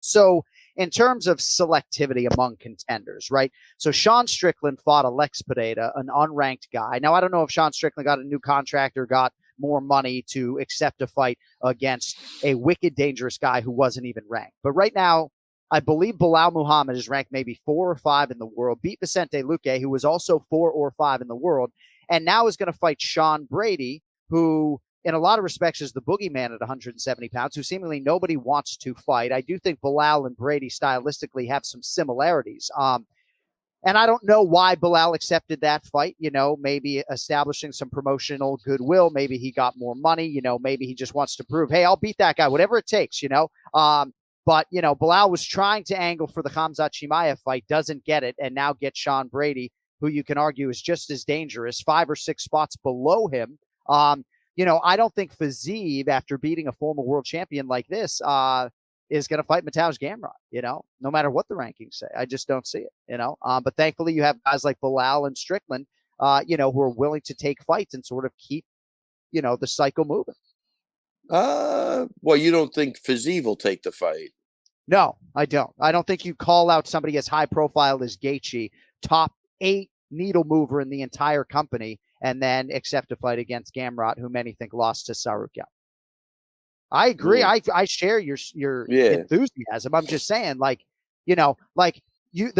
So in terms of selectivity among contenders, right? So Sean Strickland fought Alex Pereira, an unranked guy. Now, I don't know if Sean Strickland got a new contract or got more money to accept a fight against a wicked dangerous guy who wasn't even ranked. But right now, I believe Belal Muhammad is ranked maybe 4 or 5 in the world, beat Vicente Luque, who was also 4 or 5 in the world, and now is going to fight Sean Brady, who in a lot of respects is the boogeyman at 170 pounds, who seemingly nobody wants to fight. I do think Belal and Brady stylistically have some similarities. And I don't know why Belal accepted that fight, maybe establishing some promotional goodwill. Maybe he got more money, maybe he just wants to prove, hey, I'll beat that guy, whatever it takes, But, Belal was trying to angle for the Khamzat Chimaev fight, doesn't get it, and now gets Sean Brady, who you can argue is just as dangerous, 5 or 6 spots below him. I don't think Fiziev, after beating a former world champion like this, is going to fight Mateusz Gamrot, no matter what the rankings say. I just don't see it, But thankfully you have guys like Belal and Strickland, who are willing to take fights and sort of keep, the cycle moving. Well, you don't think Fiziev will take the fight? No, I don't. I don't think you call out somebody as high profile as Gaethje, top 8 needle mover in the entire company, and then accept a fight against Gamrot, who many think lost to Sarukian. I agree. I share your enthusiasm. I'm just saying, there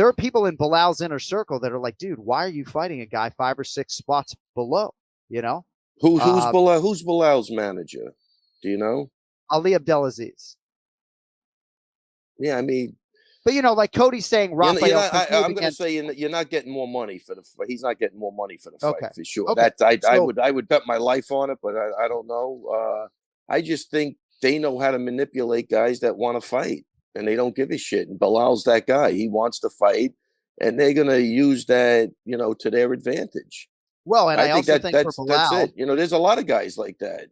are people in Belal's inner circle that are like, dude, why are you fighting a guy 5 or 6 spots below? Who's Belal? Who's Belal's manager? Do you know? Ali Abdelaziz. Yeah, I mean, but like Cody's saying, Rafael. I'm going to say you're not getting more money for the fight. He's not getting more money for the fight for sure. Okay. I would bet my life on it, but I don't know. I just think they know how to manipulate guys that want to fight, and they don't give a shit. And Belal's that guy. He wants to fight, and they're going to use that, to their advantage. Well, and I also think for Belal, that's it. There's a lot of guys like that.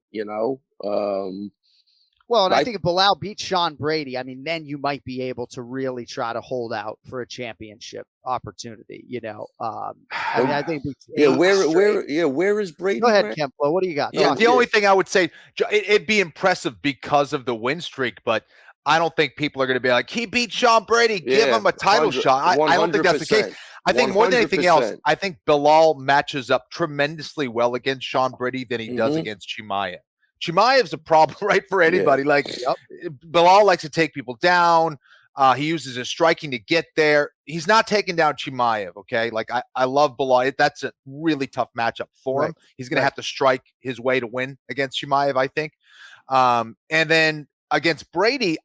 Well, and I think if Belal beats Sean Brady, I mean, then you might be able to really try to hold out for a championship opportunity. I think. Where is Brady? Go ahead, Kemplo. What do you got? The only thing I would say, it'd be impressive because of the win streak, but I don't think people are going to be like, he beat Sean Brady, give him a title shot. I don't think that's the case. I think more than anything else, I think Belal matches up tremendously well against Sean Brady than he does against Chimaev. Chimaev's a problem, right, for anybody. Belal likes to take people down. He uses his striking to get there. He's not taking down Chimaev, okay? I love Belal. That's a really tough matchup for him. He's going to have to strike his way to win against Chimaev, I think. And then against Brady,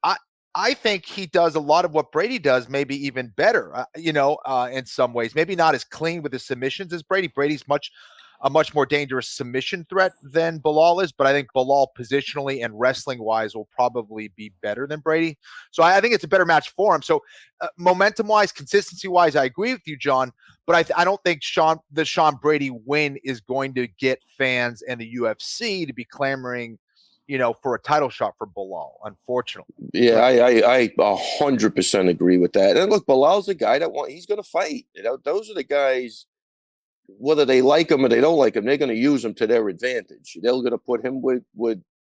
I think he does a lot of what Brady does, maybe even better, in some ways. Maybe not as clean with his submissions as Brady. Brady's a much more dangerous submission threat than Belal is, but I think Belal positionally and wrestling-wise will probably be better than Brady. So I think it's a better match for him. So momentum-wise, consistency-wise, I agree with you, John, but I don't think the Sean Brady win is going to get fans and the UFC to be clamoring for a title shot for Belal, unfortunately. Yeah, I 100% agree with that. And look, Belal's a guy he's going to fight. Those are the guys, whether they like him or they don't like him, they're going to use him to their advantage. They're going to put him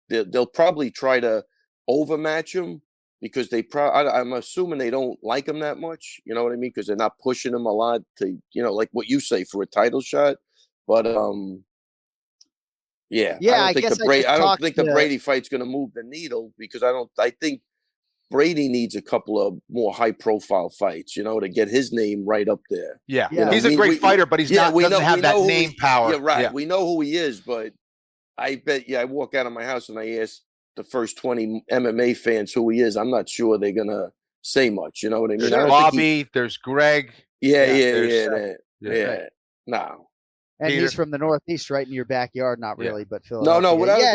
they'll probably try to overmatch him because I'm assuming they don't like him that much. You know what I mean? Because they're not pushing him a lot to, like what you say, for a title shot. But, I don't think the Brady fight's going to move the needle because I think Brady needs a couple of more high-profile fights, to get his name right up there. Yeah, he's a great fighter, but doesn't have that name power. Yeah, right. Yeah. We know who he is, but I bet I walk out of my house and I ask the first 20 MMA fans who he is. I'm not sure they're going to say much. You know what I mean? There's Bobby, there's Greg. Yeah. No. And Peter. He's from the Northeast, right in your backyard. Not really, but Philadelphia.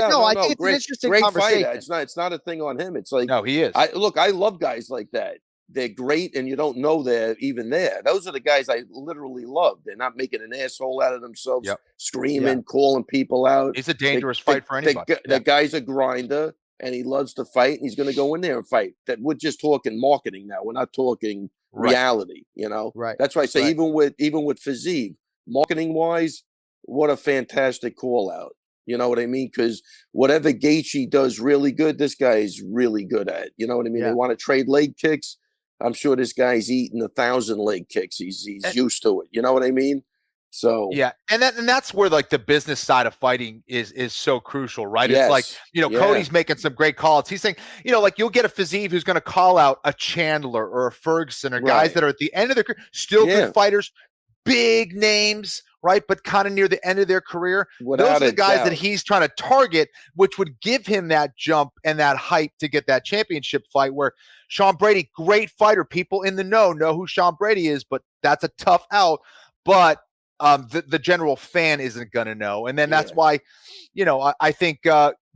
No. I think it's an interesting conversation. Fighter. It's not a thing on him. It's like no, he is. I love guys like that. They're great, and you don't know they're even there. Those are the guys I literally love. They're not making an asshole out of themselves, screaming, calling people out. He's a dangerous fight for anybody. That guy's a grinder, and he loves to fight. And he's going to go in there and fight. That we're just talking marketing now. We're not talking reality. Right. That's why I say even with Fiziev, marketing wise, what a fantastic call out. You know what I mean? Because whatever Gaethje does really good, this guy is really good at. You know what I mean? They want to trade leg kicks. I'm sure this guy's eaten 1,000 leg kicks. He's used to it. You know what I mean? So yeah, and that's where like the business side of fighting is so crucial, right? Yes. It's like, you know, Cody's making some great calls. He's saying, you know, like you'll get a Fiziev who's going to call out a Chandler or a Ferguson or guys that are at the end of their career, still good fighters, big names, right? But kind of near the end of their career. Those are the guys that he's trying to target, which would give him that jump and that hype to get that championship fight. Where Sean Brady, great fighter, people in the know who Sean Brady is, but that's a tough out. But the general fan isn't going to know. And then that's why, you know, I think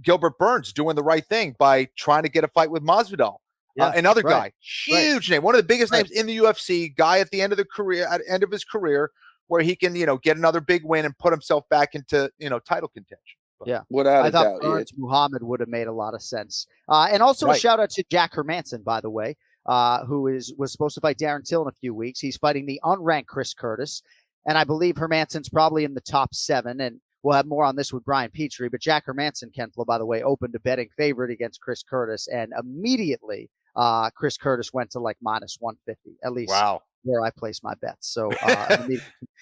Gilbert Burns doing the right thing by trying to get a fight with Masvidal. Another guy, huge name, one of the biggest names in the UFC, guy at the end of his career, where he can, you know, get another big win and put himself back into, you know, title contention. Yeah, without I a thought doubt. Burns Muhammad would have made a lot of sense. And also a shout out to Jack Hermanson, by the way, who was supposed to fight Darren Till in a few weeks. He's fighting the unranked Chris Curtis. And I believe Hermanson's probably in the top 7. And we'll have more on this with Brian Petrie. But Jack Hermanson, Ken Flo, by the way, opened a betting favorite against Chris Curtis. And immediately Chris Curtis went to like minus 150, at least where I place my bets. So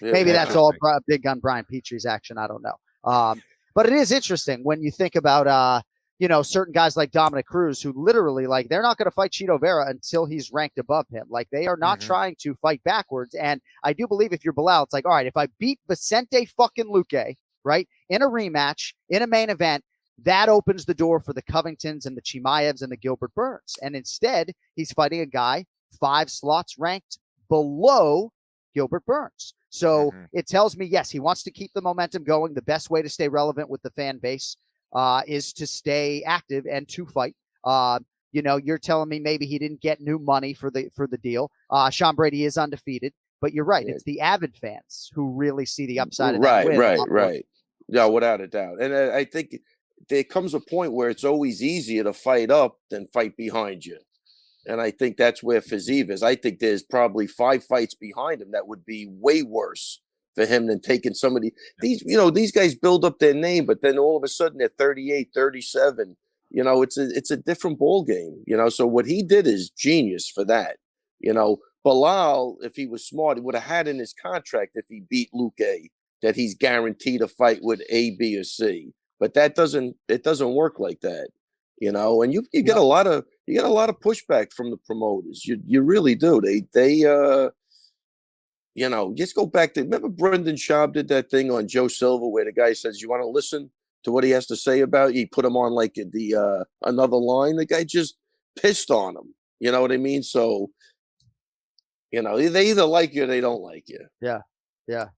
maybe that's all big gun Brian Petrie's action. I don't know. But it is interesting when you think about, you know, certain guys like Dominic Cruz, who literally, like, they're not going to fight Chito Vera until he's ranked above him. Like, they are not trying to fight backwards. And I do believe if you're Belal, it's like, all right, if I beat Vicente fucking Luque, right, in a rematch, in a main event, that opens the door for the Covingtons and the Chimaevs and the Gilbert Burns. And instead, he's fighting a guy 5 slots ranked below Gilbert Burns. So it tells me, yes, he wants to keep the momentum going. The best way to stay relevant with the fan base is to stay active and to fight. You know, you're telling me maybe he didn't get new money for the deal. Sean Brady is undefeated, but you're right. It's the avid fans who really see the upside of that win. Right. Yeah, without a doubt. And I think there comes a point where it's always easier to fight up than fight behind you. And I think that's where Fiziev is. I think there's probably 5 fights behind him that would be way worse for him than taking somebody. These guys build up their name, but then all of a sudden they're 38, 37. You know, it's a different ball game, you know. So what he did is genius for that. You know, Belal, if he was smart, he would have had in his contract if he beat Luque that he's guaranteed a fight with A, B, or C. But it doesn't work like that. You know, and you get a lot of pushback from the promoters. You really do. They you know, just go back to, remember Brendan Schaub did that thing on Joe Silva where the guy says, you want to listen to what he has to say about you? He put him on like the another line. The guy just pissed on him. You know what I mean? So, you know, they either like you or they don't like you. Yeah.